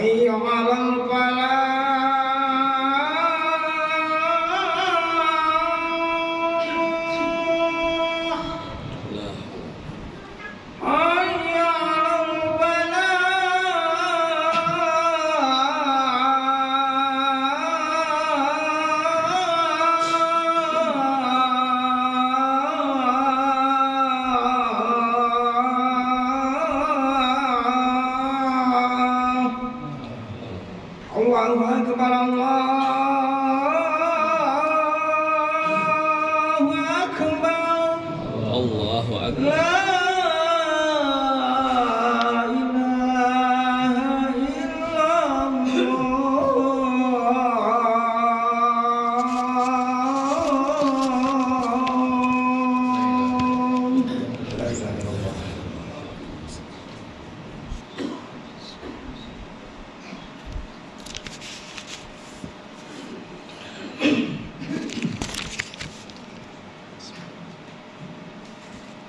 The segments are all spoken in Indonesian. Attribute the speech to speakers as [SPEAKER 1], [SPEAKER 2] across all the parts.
[SPEAKER 1] حي على الفلاح حي على الفلاح الله أكبر الله أكبر لا إله إلا الله.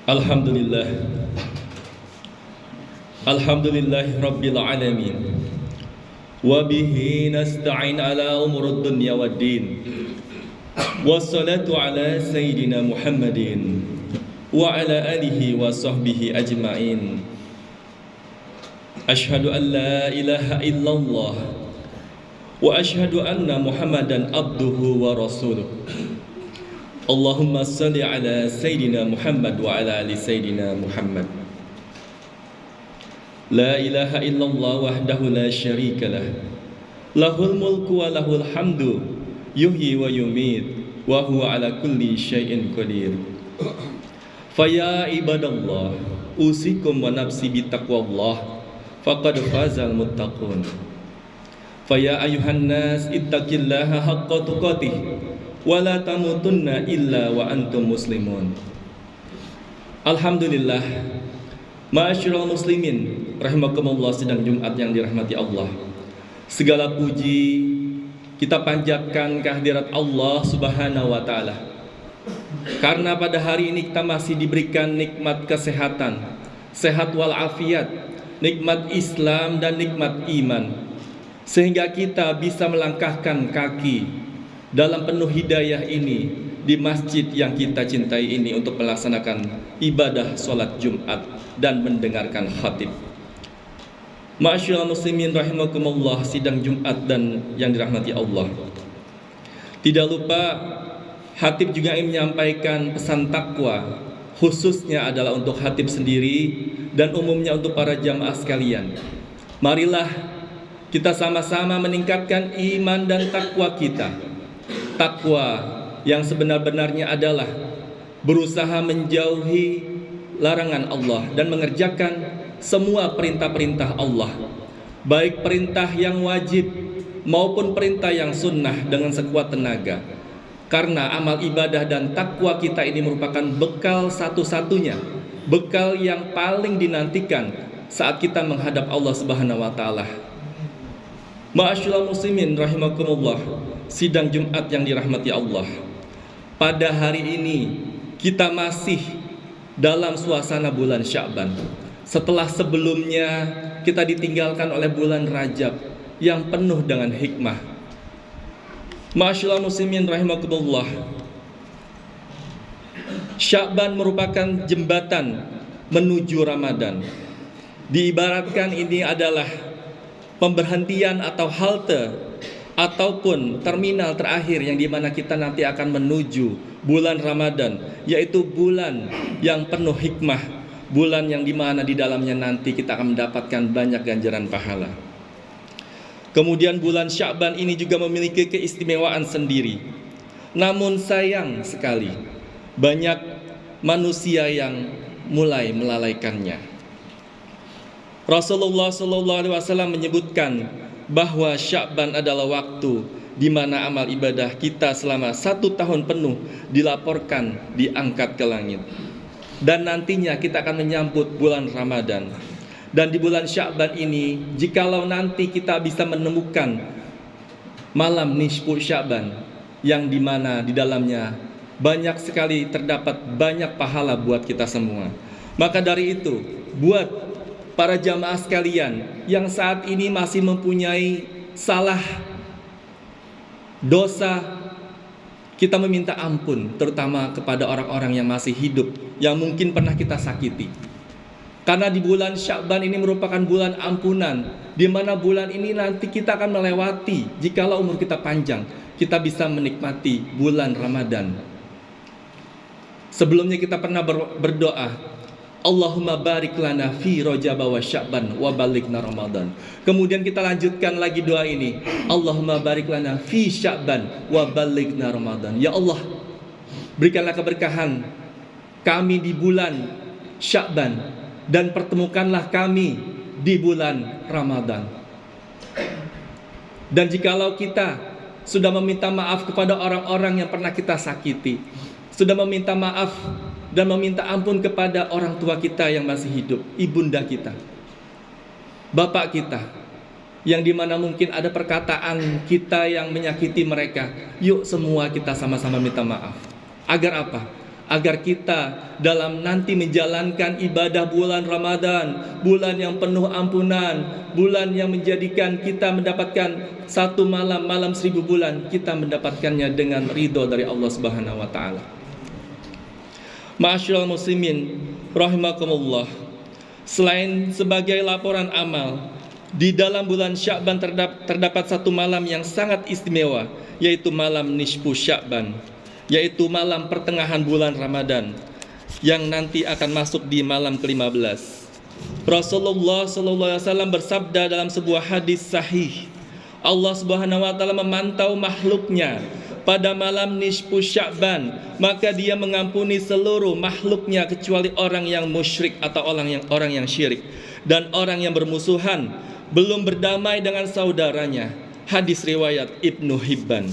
[SPEAKER 2] Alhamdulillah Alhamdulillah Rabbil Alamin Wabihi nasta'in ala umurud dunya wad din Wassalatu ala Sayyidina Muhammadin Wa ala alihi wa sahbihi ajma'in Ashhadu an la ilaha illallah Wa ashhadu anna Muhammadan abduhu wa rasuluh Allahumma salli ala Sayyidina Muhammad wa ala ali Sayyidina Muhammad. La ilaha illallah wahdahu la syarika lah. Lahul mulku wa lahul hamdu yuhyi wa yumit wa huwa ala kulli syai'in qadir. Faya ibadallah usikum wa nafsi bitaqwallah faqad fazal muttaqun. Faya ayuhan nas ittaqillaha haqqa tuqatih wala tamutunna illa wa antum muslimun. Alhamdulillah, ma'asyiral muslimin rahimakumullah, sidang Jumat yang dirahmati Allah. Segala puji kita panjatkan kehadirat Allah Subhanahu wa taala. Karena pada hari ini kita masih diberikan nikmat kesehatan, sehat walafiat, nikmat Islam dan nikmat iman, sehingga kita bisa melangkahkan kaki dalam penuh hidayah ini di masjid yang kita cintai ini untuk melaksanakan ibadah sholat Jumat dan mendengarkan khatib. Ma'asyiral muslimin rahimakumullah, sidang Jumat dan yang dirahmati Allah. Tidak lupa khatib juga ingin menyampaikan pesan takwa, khususnya adalah untuk khatib sendiri dan umumnya untuk para jamaah sekalian. Marilah kita sama-sama meningkatkan iman dan takwa kita. Takwa yang sebenar-benarnya adalah berusaha menjauhi larangan Allah dan mengerjakan semua perintah-perintah Allah, baik perintah yang wajib maupun perintah yang sunnah dengan sekuat tenaga. Karena amal ibadah dan takwa kita ini merupakan bekal satu-satunya, bekal yang paling dinantikan saat kita menghadap Allah Subhanahu wa taala. Ma'asyiral muslimin rahimakumullah, sidang Jumat yang dirahmati Allah. Pada hari ini kita masih dalam suasana bulan Sya'ban. Setelah sebelumnya kita ditinggalkan oleh bulan Rajab yang penuh dengan hikmah. Ma'asyiral muslimin rahimakumullah, Sya'ban merupakan jembatan menuju Ramadan. Diibaratkan ini adalah pemberhentian atau halte ataupun terminal terakhir yang dimana kita nanti akan menuju bulan Ramadan, yaitu bulan yang penuh hikmah, bulan yang dimana di dalamnya nanti kita akan mendapatkan banyak ganjaran pahala. Kemudian bulan Sya'ban ini juga memiliki keistimewaan sendiri. Namun sayang sekali banyak manusia yang mulai melalaikannya. Rasulullah SAW menyebutkan bahwa Sya'ban adalah waktu di mana amal ibadah kita selama 1 tahun penuh dilaporkan, diangkat ke langit. Dan nantinya kita akan menyambut bulan Ramadan. Dan di bulan Sya'ban ini, jikalau nanti kita bisa menemukan malam nisfu Sya'ban, yang dimana di dalamnya banyak sekali terdapat banyak pahala buat kita semua. Maka dari itu, buat para jamaah sekalian yang saat ini masih mempunyai salah, dosa, kita meminta ampun terutama kepada orang-orang yang masih hidup yang mungkin pernah kita sakiti. Karena di bulan Sya'ban ini merupakan bulan ampunan, di mana bulan ini nanti kita akan melewati, jikalau umur kita panjang, kita bisa menikmati bulan Ramadan. Sebelumnya kita pernah berdoa, Allahumma barik lana fi Rajab wa Sya'ban wa balighna Ramadan. Kemudian kita lanjutkan lagi doa ini, Allahumma barik lana fi Sya'ban wa balighna Ramadan. Ya Allah, berikanlah keberkahan kami di bulan Sya'ban dan pertemukanlah kami di bulan Ramadan. Dan jikalau kita sudah meminta maaf kepada orang-orang yang pernah kita sakiti, sudah meminta maaf dan meminta ampun kepada orang tua kita yang masih hidup, ibunda kita, bapak kita, yang dimana mungkin ada perkataan kita yang menyakiti mereka, yuk semua kita sama-sama minta maaf. Agar apa? Agar kita dalam nanti menjalankan ibadah bulan Ramadan, bulan yang penuh ampunan, bulan yang menjadikan kita mendapatkan satu malam, malam 1000 bulan, kita mendapatkannya dengan ridho dari Allah Subhanahu wa Ta'ala. Ma'asyiral muslimin rahimakumullah, selain sebagai laporan amal, di dalam bulan Sya'ban terdapat satu malam yang sangat istimewa, yaitu malam nisfu Sya'ban, yaitu malam pertengahan bulan Ramadan yang nanti akan masuk di malam ke-15. Rasulullah SAW bersabda dalam sebuah hadis sahih, Allah Subhanahu wa Ta'ala memantau makhluknya pada malam nisfu Sya'ban, maka Dia mengampuni seluruh makhluknya kecuali orang yang musyrik atau orang yang syirik dan orang yang bermusuhan belum berdamai dengan saudaranya. Hadis riwayat Ibnu Hibban.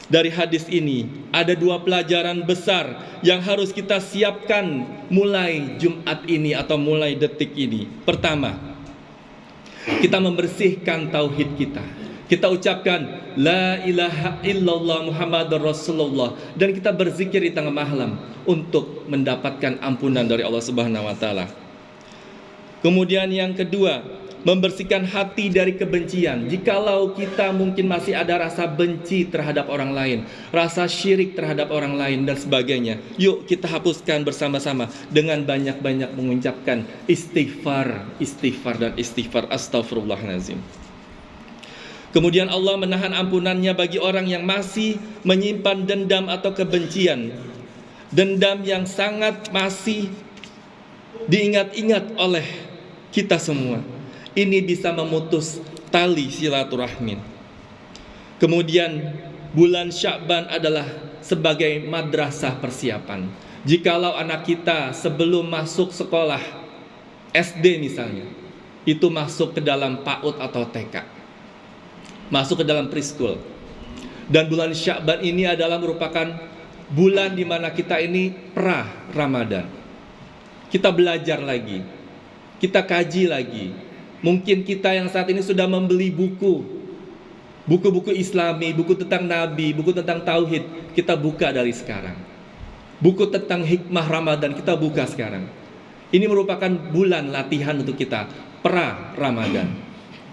[SPEAKER 2] Dari hadis ini ada dua pelajaran besar yang harus kita siapkan mulai Jumat ini atau mulai detik ini. Pertama, kita membersihkan tauhid kita. Kita ucapkan La ilaha illallah Muhammadur Rasulullah, dan kita berzikir di tengah malam untuk mendapatkan ampunan dari Allah Subhanahu wa Ta'ala. Kemudian yang kedua, membersihkan hati dari kebencian. Jikalau kita mungkin masih ada rasa benci terhadap orang lain, rasa syirik terhadap orang lain dan sebagainya, yuk kita hapuskan bersama-sama dengan banyak-banyak mengucapkan istighfar dan istighfar, astaghfirullahaladzim. Kemudian Allah menahan ampunannya bagi orang yang masih menyimpan dendam atau kebencian, dendam yang sangat masih diingat-ingat oleh kita semua. Ini bisa memutus tali silaturahmi. Kemudian bulan Sya'ban adalah sebagai madrasah persiapan. Jikalau anak kita sebelum masuk sekolah SD misalnya, itu masuk ke dalam PAUD atau TK, masuk ke dalam preschool. Dan bulan Sya'ban ini adalah merupakan bulan di mana kita ini pra Ramadan. Kita belajar lagi, kita kaji lagi. Mungkin kita yang saat ini sudah membeli buku-buku Islami, buku tentang Nabi, buku tentang Tauhid, kita buka dari sekarang. Buku tentang hikmah Ramadan kita buka sekarang. Ini merupakan bulan latihan untuk kita pra Ramadan.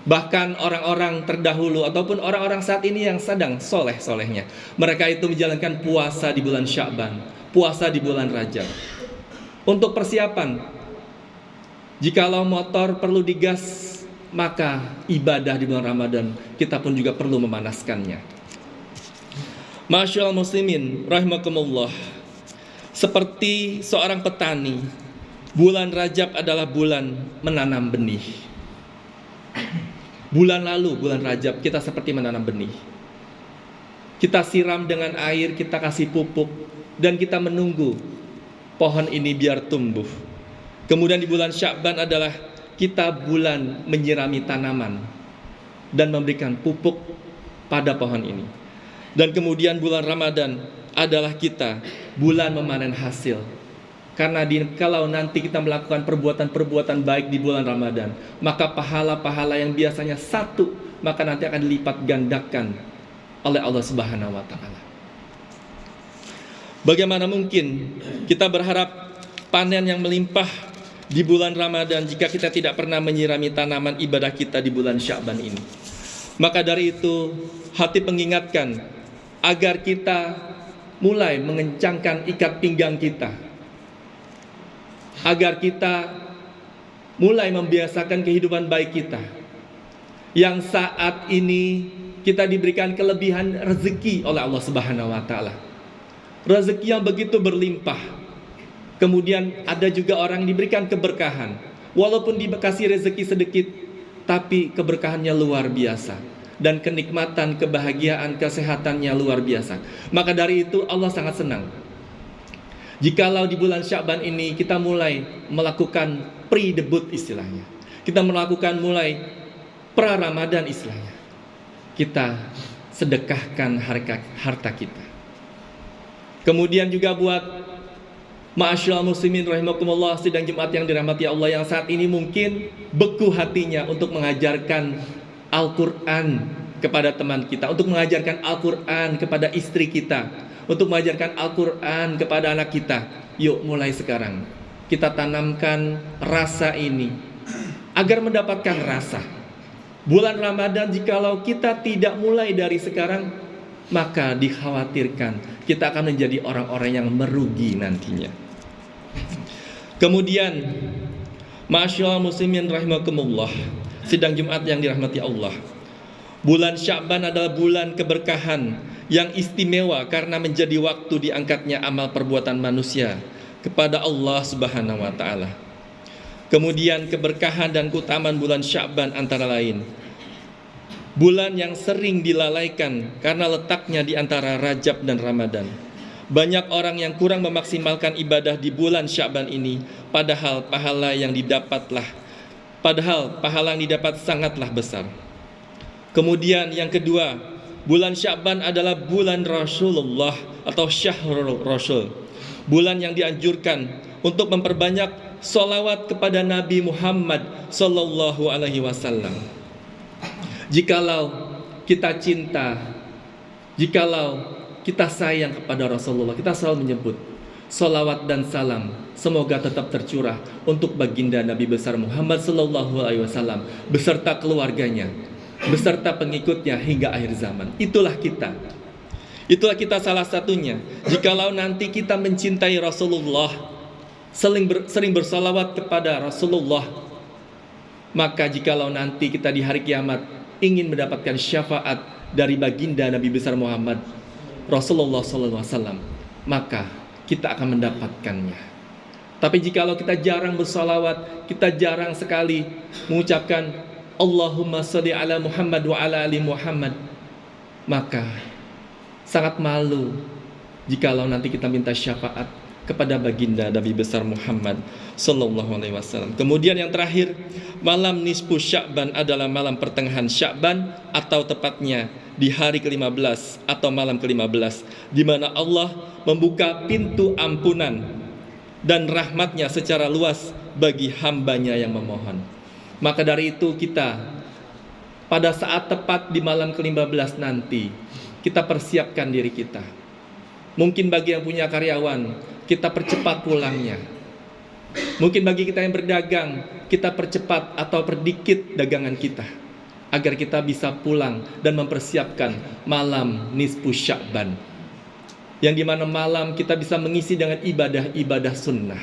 [SPEAKER 2] Bahkan orang-orang terdahulu ataupun orang-orang saat ini yang sedang soleh-solehnya, mereka itu menjalankan puasa di bulan Sya'ban, puasa di bulan Rajab. Untuk persiapan, jikalau motor perlu digas, maka ibadah di bulan Ramadan kita pun juga perlu memanaskannya. Ma'asyiral muslimin rahimakumullah, seperti seorang petani, bulan Rajab adalah bulan menanam benih. Bulan lalu, bulan Rajab, kita seperti menanam benih. Kita siram dengan air, kita kasih pupuk, dan kita menunggu pohon ini biar tumbuh. Kemudian di bulan Sya'ban adalah kita bulan menyirami tanaman dan memberikan pupuk pada pohon ini. Dan kemudian bulan Ramadan adalah kita bulan memanen hasil. Karena kalau nanti kita melakukan perbuatan-perbuatan baik di bulan Ramadan, maka pahala-pahala yang biasanya satu, maka nanti akan dilipat gandakan oleh Allah Subhanahu wa Ta'ala. Bagaimana mungkin kita berharap panen yang melimpah di bulan Ramadan jika kita tidak pernah menyirami tanaman ibadah kita di bulan Sya'ban ini. Maka dari itu, hati mengingatkan agar kita mulai mengencangkan ikat pinggang kita, agar kita mulai membiasakan kehidupan baik kita, yang saat ini kita diberikan kelebihan rezeki oleh Allah Subhanahu wa Ta'ala. Rezeki yang begitu berlimpah. Kemudian ada juga orang yang diberikan keberkahan, walaupun dikasih rezeki sedikit, tapi keberkahannya luar biasa, dan kenikmatan, kebahagiaan, kesehatannya luar biasa. Maka dari itu Allah sangat senang jikalau di bulan Sya'ban ini kita mulai melakukan pre-debut istilahnya. Kita melakukan mulai pra-Ramadan istilahnya. Kita sedekahkan harta kita. Kemudian juga buat ma'asyiral muslimin rahimakumullah, sidang Jumat yang dirahmati Allah, yang saat ini mungkin beku hatinya untuk mengajarkan Al-Quran kepada teman kita, untuk mengajarkan Al-Quran kepada istri kita, untuk mengajarkan Al-Quran kepada anak kita. Yuk mulai sekarang kita tanamkan rasa ini agar mendapatkan rasa. Bulan Ramadan jikalau kita tidak mulai dari sekarang, maka dikhawatirkan kita akan menjadi orang-orang yang merugi nantinya. Kemudian ma'asyiral muslimin rahimakumullah, sidang Jumat yang dirahmati Allah, bulan Sya'ban adalah bulan keberkahan yang istimewa karena menjadi waktu diangkatnya amal perbuatan manusia kepada Allah Subhanahu wa Ta'ala. Kemudian keberkahan dan keutamaan bulan Sya'ban antara lain, bulan yang sering dilalaikan karena letaknya di antara Rajab dan Ramadan. Banyak orang yang kurang memaksimalkan ibadah di bulan Sya'ban ini, padahal pahala yang didapat sangatlah besar. Kemudian yang kedua, bulan Sya'ban adalah bulan Rasulullah atau Syahrul Rasul, bulan yang dianjurkan untuk memperbanyak sholawat kepada Nabi Muhammad Sallallahu Alaihi Wasallam. Jikalau kita cinta, jikalau kita sayang kepada Rasulullah, kita selalu menyebut sholawat dan salam semoga tetap tercurah untuk baginda Nabi besar Muhammad Sallallahu Alaihi Wasallam beserta keluarganya, beserta pengikutnya hingga akhir zaman. Itulah kita salah satunya. Jikalau nanti kita mencintai Rasulullah, sering bersalawat kepada Rasulullah, maka jikalau nanti kita di hari kiamat ingin mendapatkan syafaat dari baginda Nabi besar Muhammad Rasulullah SAW, maka kita akan mendapatkannya. Tapi jikalau kita jarang bersalawat, kita jarang sekali mengucapkan Allahumma sholli ala Muhammad wa ala ali Muhammad, maka sangat malu jikalau nanti kita minta syafaat kepada baginda Nabi besar Muhammad Sallallahu Alaihi Wasallam. Kemudian yang terakhir, malam nisfu Sya'ban adalah malam pertengahan Sya'ban, atau tepatnya di hari ke-15 atau malam ke-15, di mana Allah membuka pintu ampunan dan rahmatnya secara luas bagi hambanya yang memohon. Maka dari itu kita pada saat tepat di malam ke-15 nanti, kita persiapkan diri kita. Mungkin bagi yang punya karyawan, kita percepat pulangnya. Mungkin bagi kita yang berdagang, kita percepat atau perdikit dagangan kita, agar kita bisa pulang dan mempersiapkan malam nisfu Sya'ban, yang dimana malam kita bisa mengisi dengan ibadah-ibadah sunnah,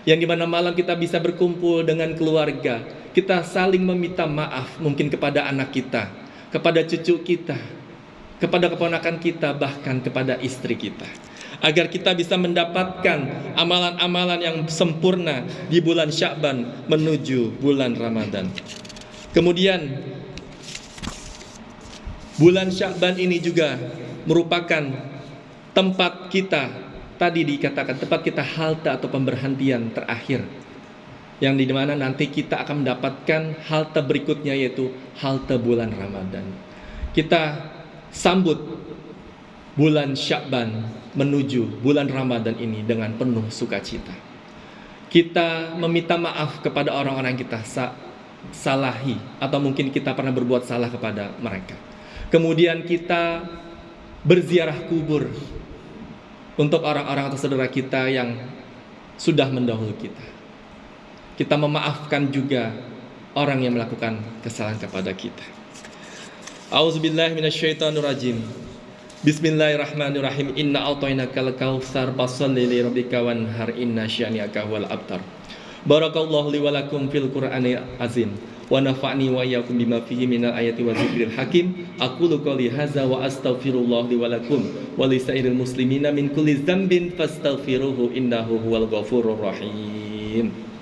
[SPEAKER 2] yang dimana malam kita bisa berkumpul dengan keluarga, kita saling meminta maaf mungkin kepada anak kita, kepada cucu kita, kepada keponakan kita, bahkan kepada istri kita, agar kita bisa mendapatkan amalan-amalan yang sempurna di bulan Sya'ban menuju bulan Ramadan. Kemudian bulan Sya'ban ini juga merupakan tempat kita, tadi dikatakan tempat kita halte atau pemberhentian terakhir, yang di mana nanti kita akan mendapatkan halte berikutnya, yaitu halte bulan Ramadan. Kita sambut bulan Sya'ban menuju bulan Ramadan ini dengan penuh sukacita. Kita meminta maaf kepada orang-orang yang kita salahi, atau mungkin kita pernah berbuat salah kepada mereka. Kemudian kita berziarah kubur untuk orang-orang atau saudara kita yang sudah mendahului kita. kita memaafkan juga orang yang melakukan kesalahan kepada kita. A'udzubillahi minasyaitonirrajim. Bismillahirrahmanirrahim. Inna a'tainakal kautsar fasholli li rabbika wanhar inna syani'aka wal abtar. Barakallahu li wa lakum fil Qur'anil azim. Wa nafa'ni wa iyyakum bima fihi minal ayati wa dzikril hakim. Aqulu qouli hadza wa astaghfirullah li wa lakum wa lisairil muslimina min kulli dzambin fastaghfiruhu innahu huwal ghafurur rahim.